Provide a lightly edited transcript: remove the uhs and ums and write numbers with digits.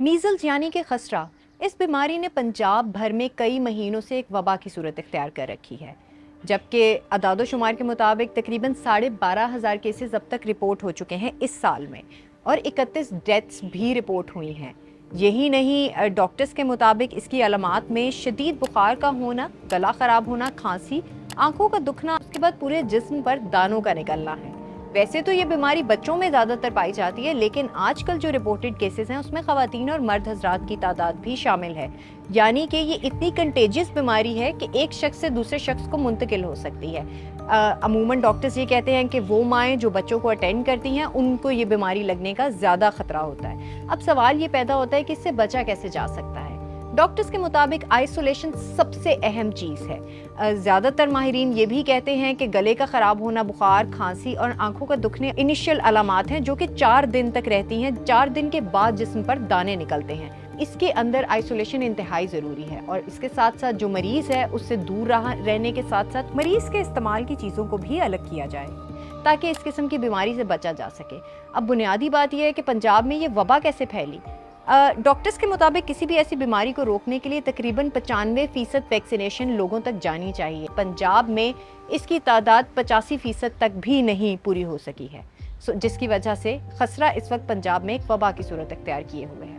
Measles यानी कि खसरा, इस बीमारी ने पंजाब भर में कई महीनों से एक वबा की सूरत इख्तियार कर रखी है, जबकि अदाद-ओ-शुमार के मुताबिक तकरीबन 12,500 केसेस अब तक रिपोर्ट हो चुके हैं इस साल में और 31 डेथ्स भी रिपोर्ट हुई हैं। यही नहीं, डॉक्टर्स के मुताबिक इसकी अलामात में शदीद बुखार का होना, गला ख़राब होना, खांसी, आंखों का दुखना, उसके बाद पूरे जिस्म पर दानों का निकलना है। वैसे तो ये बीमारी बच्चों में ज़्यादातर पाई जाती है, लेकिन आजकल जो रिपोर्टेड केसेस हैं उसमें ख़वातीन और मर्द हजरात की तादाद भी शामिल है। यानी कि ये इतनी कंटेजियस बीमारी है कि एक शख्स से दूसरे शख्स को मुंतकिल हो सकती है। अमूमन डॉक्टर्स ये कहते हैं कि वो माएँ जो बच्चों को अटेंड करती हैं उनको ये बीमारी लगने का ज़्यादा ख़तरा होता है। अब सवाल ये पैदा होता है कि इससे बचा कैसे जा सकता है। डॉक्टर्स के मुताबिक आइसोलेशन सबसे अहम चीज़ है। ज़्यादातर माहिरीन ये भी कहते हैं कि गले का ख़राब होना, बुखार, खांसी और आंखों का दुखने इनिशियल अलामात हैं जो कि 4 दिन तक रहती हैं। 4 दिन के बाद जिस्म पर दाने निकलते हैं। इसके अंदर आइसोलेशन इंतहाई ज़रूरी है और इसके साथ साथ जो मरीज़ है उससे दूर रहने के साथ साथ मरीज़ के इस्तेमाल की चीज़ों को भी अलग किया जाए ताकि इस किस्म की बीमारी से बचा जा सके। अब बुनियादी बात यह है कि पंजाब में ये वबा कैसे फैली। डॉक्टर्स के मुताबिक किसी भी ऐसी बीमारी को रोकने के लिए तकरीबन 95% वैक्सीनेशन लोगों तक जानी चाहिए। पंजाब में इसकी तादाद 85% तक भी नहीं पूरी हो सकी है, जिसकी वजह से खसरा इस वक्त पंजाब में एक वबा की सूरत अख्तियार किए हुए है।